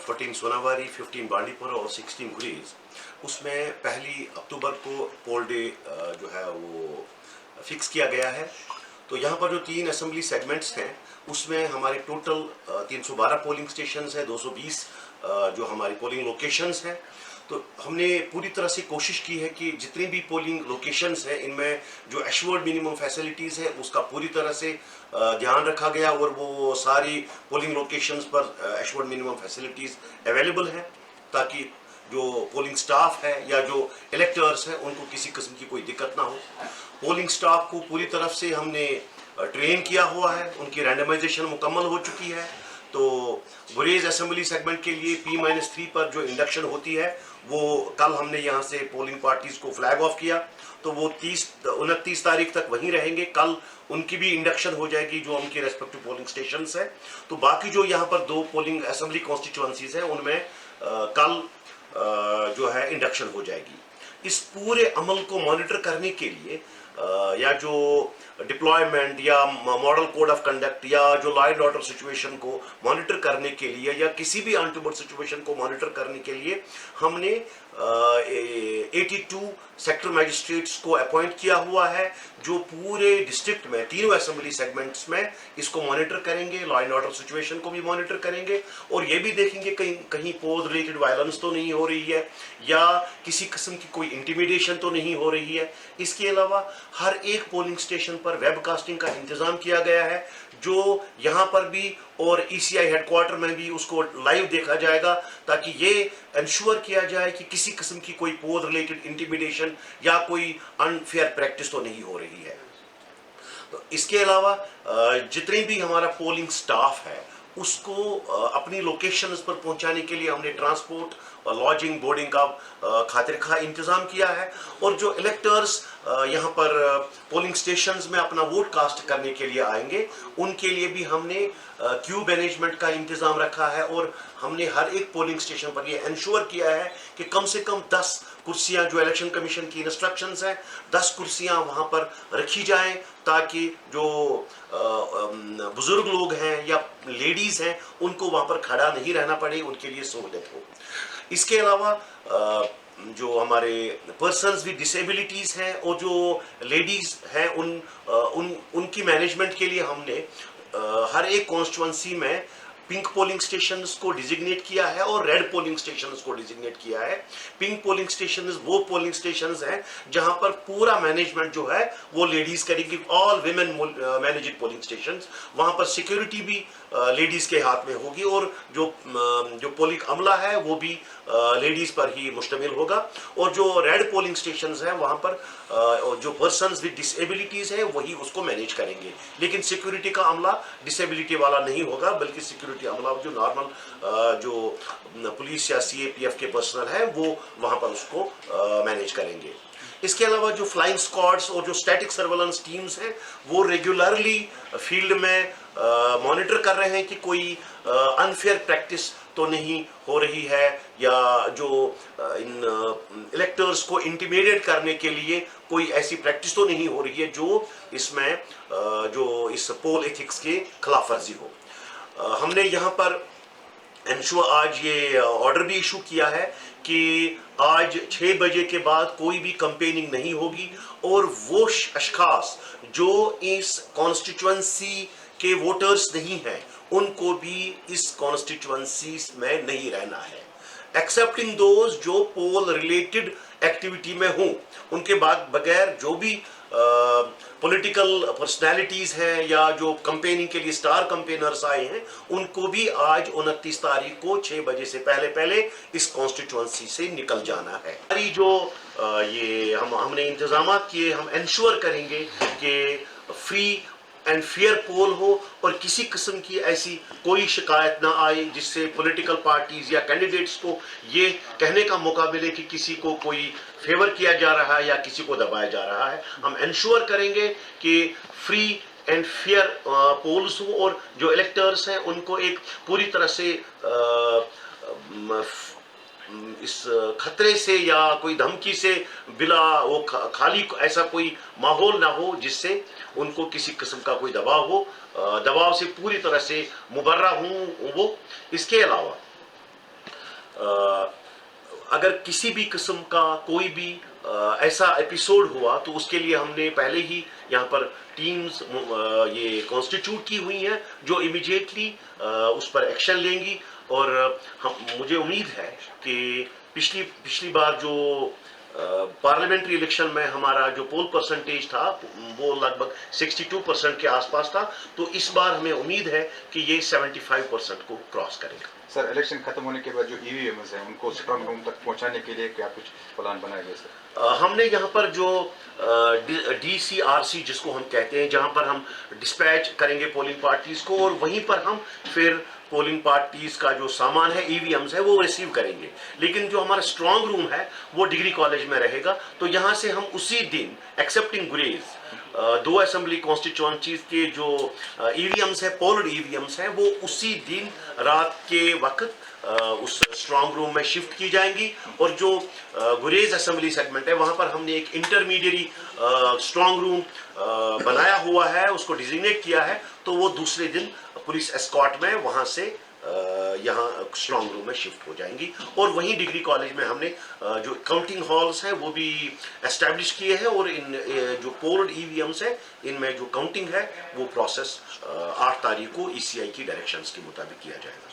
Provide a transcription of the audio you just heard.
14 सोनावारी, 15 बांडीपुरा और 16 गुरेज, उसमें 1 अक्टूबर को पोल डे जो है वो फिक्स किया गया है। तो यहाँ पर जो 3 असेंबली सेगमेंट्स हैं उसमें हमारे टोटल 312 पोलिंग स्टेशंस हैं, 220 जो हमारी पोलिंग लोकेशंस हैं। तो हमने पूरी तरह से कोशिश की है कि जितनी भी पोलिंग लोकेशंस हैं इनमें जो एश्योर्ड मिनिमम फैसिलिटीज़ है उसका पूरी तरह से ध्यान रखा गया और वो सारी पोलिंग लोकेशंस पर एश्योर्ड मिनिमम फैसिलिटीज़ अवेलेबल हैं, ताकि जो पोलिंग स्टाफ है या जो इलेक्टर्स हैं उनको किसी किस्म की कोई दिक्कत ना हो। पोलिंग स्टाफ को पूरी तरफ से हमने ट्रेन किया हुआ है, उनकी रैंडमाइजेशन मुकम्मल हो चुकी है। तो गुरेज असेंबली सेगमेंट के लिए P-3 पर जो इंडक्शन होती है वो कल हमने यहाँ से पोलिंग पार्टीज को फ्लैग ऑफ किया, तो वो 29 तारीख तक वहीं रहेंगे। कल उनकी भी इंडक्शन हो जाएगी जो उनके रेस्पेक्टिव पोलिंग स्टेशंस है। तो बाकी जो यहाँ पर 2 पोलिंग असेंबली कॉन्स्टिट्यूएंसीज हैं उनमें कल जो है इंडक्शन हो जाएगी। इस पूरे अमल को मॉनिटर करने के लिए या जो डिप्लॉयमेंट या मॉडल कोड ऑफ कंडक्ट या जो लॉ एंड ऑर्डर सिचुएशन को मॉनिटर करने के लिए या किसी भी अनटूवर्ड सिचुएशन को मॉनिटर करने के लिए हमने 82 सेक्टर मैजिस्ट्रेट्स को अपॉइंट किया हुआ है, जो पूरे डिस्ट्रिक्ट में तीनों असेंबली सेगमेंट्स में इसको मॉनिटर करेंगे, लॉ एंड ऑर्डर सिचुएशन को भी मॉनिटर करेंगे और ये भी देखेंगे कहीं कहीं पोल रिलेटेड वायलेंस तो नहीं हो रही है या किसी किस्म की कोई इंटिमिडेशन तो नहीं हो रही है। इसके अलावा हर एक पोलिंग स्टेशन पर वेबकास्टिंग का इंतजाम किया गया है, जो यहाँ पर भी और ECI हेडक्वार्टर में भी उसको लाइव देखा जाएगा, ताकि ये इंश्योर किया जाए कि किसी किस्म की कोई पोल रिलेटेड इंटिमिडेशन या कोई अनफेयर प्रैक्टिस तो नहीं हो रही है। तो इसके अलावा जितने भी हमारा पोलिंग स्टाफ है उसको अपनी लोकेशंस पर पहुंचाने के लिए हमने ट्रांसपोर्ट और लॉजिंग बोर्डिंग का खातिर खा इंतज़ाम किया है। और जो इलेक्टर्स यहाँ पर पोलिंग स्टेशंस में अपना वोट कास्ट करने के लिए आएंगे उनके लिए भी हमने क्यू मैनेजमेंट का इंतज़ाम रखा है और हमने हर एक पोलिंग स्टेशन पर ये इंश्योर किया है कि कम से कम 10 कुर्सियां, जो इलेक्शन कमीशन की इंस्ट्रक्शंस हैं, 10 कुर्सियां वहां पर रखी जाएं, ताकि जो बुजुर्ग लोग हैं या लेडीज हैं उनको वहां पर खड़ा नहीं रहना पड़े, उनके लिए सहूलियत हो। इसके अलावा जो हमारे पर्सन्स विद डिसेबिलिटीज हैं और जो लेडीज हैं उनकी मैनेजमेंट के लिए हमने हर एक कॉन्स्टिट्यूएंसी में पिंक पोलिंग स्टेशंस को डिजिग्नेट किया है और रेड पोलिंग स्टेशंस को डिजिग्नेट किया है। पिंक पोलिंग स्टेशंस वो पोलिंग स्टेशंस हैं जहां पर पूरा मैनेजमेंट जो है वो लेडीज करेंगी, all women managed polling stations. वहां पर सिक्योरिटी भी लेडीज के हाथ में होगी और जो पोलिंग अमला है वो भी लेडीज पर ही मुश्तमिल होगा। और जो रेड पोलिंग स्टेशंस हैं वहां पर जो पर्सन्स विद डिसेबिलिटीज हैं वही उसको मैनेज करेंगे, लेकिन सिक्योरिटी का अमला डिसेबिलिटी वाला नहीं होगा, बल्कि सिक्योरिटी अमला जो नॉर्मल जो पुलिस या CAPF के पर्सनल है वो वहां पर उसको मैनेज करेंगे। इसके अलावा जो फ्लाइंग स्क्वाड्स और जो स्टैटिक सर्वेलेंस टीम्स हैं वो रेगुलरली फील्ड में मॉनिटर कर रहे हैं कि कोई अनफेयर प्रैक्टिस तो नहीं हो रही है या जो इन इलेक्टर्स को इंटिमिडेट करने के लिए कोई ऐसी प्रैक्टिस तो नहीं हो रही है जो इसमें जो इस पोल एथिक्स के खिलाफ वर्जी हो। हमने यहाँ पर इंश्योर आज ये ऑर्डर भी इशू किया है कि आज 6 बजे के बाद कोई भी कैंपेनिंग नहीं होगी और वो अशखास जो इस कॉन्स्टिट्यूएंसी के वोटर्स नहीं हैं उनको भी इस कॉन्स्टिट्यूएंसी में नहीं रहना है, एक्सेप्टिंग दोज जो पोल रिलेटेड एक्टिविटी में हों। उनके बाद बगैर जो भी पॉलिटिकल पर्सनैलिटीज हैं या जो कैंपेनिंग के लिए स्टार कैंपेनर्स आए हैं उनको भी आज 29 तारीख को 6 बजे से पहले इस कॉन्स्टिट्यूएंसी से निकल जाना है। हमारी जो ये हमने इंतजाम किए, हम इंश्योर करेंगे कि फ्री एंड फेयर पोल हो और किसी किस्म की ऐसी कोई शिकायत ना आए जिससे पॉलिटिकल पार्टीज या कैंडिडेट्स को ये कहने का मौका मिले कि किसी को कोई फेवर किया जा रहा है या किसी को दबाया जा रहा है। हम इंश्योर करेंगे कि फ्री एंड फेयर पोल्स हो और जो इलेक्टर्स हैं उनको एक पूरी तरह से इस खतरे से या कोई धमकी से बिला वो खाली ऐसा कोई माहौल ना हो जिससे उनको किसी किस्म का कोई दबाव हो, दबाव से पूरी तरह से मुबर्रा हूँ वो। इसके अलावा अगर किसी भी किस्म का कोई भी ऐसा एपिसोड हुआ तो उसके लिए हमने पहले ही यहाँ पर टीम्स ये कॉन्स्टिट्यूट की हुई हैं जो इमीडिएटली उस पर एक्शन लेंगी। और मुझे उम्मीद है कि पिछली बार जो पार्लियामेंट्री इलेक्शन में हमारा जो पोल परसेंटेज था वो लगभग 62% के आसपास था, तो इस बार हमें उम्मीद है कि ये 75% को क्रॉस करेगा। सर, इलेक्शन खत्म होने के बाद जो ईवीएम्स हैं उनको स्ट्रांग रूम तक पहुंचाने के लिए क्या कुछ प्लान बनाया गया सर? हमने यहाँ पर जो DCRC जिसको हम कहते हैं, जहाँ पर हम डिस्पैच करेंगे पोलिंग पार्टीज को और वहीं पर हम फिर पोलिंग पार्टीज का जो सामान है ईवीएम्स है वो रिसीव करेंगे। लेकिन जो हमारा स्ट्रांग रूम है वो डिग्री कॉलेज में रहेगा, तो यहाँ से हम उसी दिन एक्सेप्टिंग गुरेज 2 असेंबली कॉन्स्टिट्यूएंसीज के जो ईवीएम्स है, पोल्ड ईवीएम्स हैं, वो उसी दिन रात के वक्त उस स्ट्रांग रूम में शिफ्ट की जाएंगी। और जो गुरेज असेंबली सेगमेंट है वहां पर हमने एक इंटरमीडिएरी स्ट्रांग रूम बनाया हुआ है, उसको डिजिग्नेट किया है, तो वो दूसरे दिन पुलिस एस्कॉर्ट में वहां से यहाँ स्ट्रांग रूम में शिफ्ट हो जाएंगी। और वहीं डिग्री कॉलेज में हमने जो काउंटिंग हॉल्स हैं वो भी एस्टैब्लिश किए हैं और इन जो पोल्ड ईवीएम्स है इनमें जो काउंटिंग है वो प्रोसेस 8 तारीख को ECI की डायरेक्शंस के मुताबिक किया जाएगा।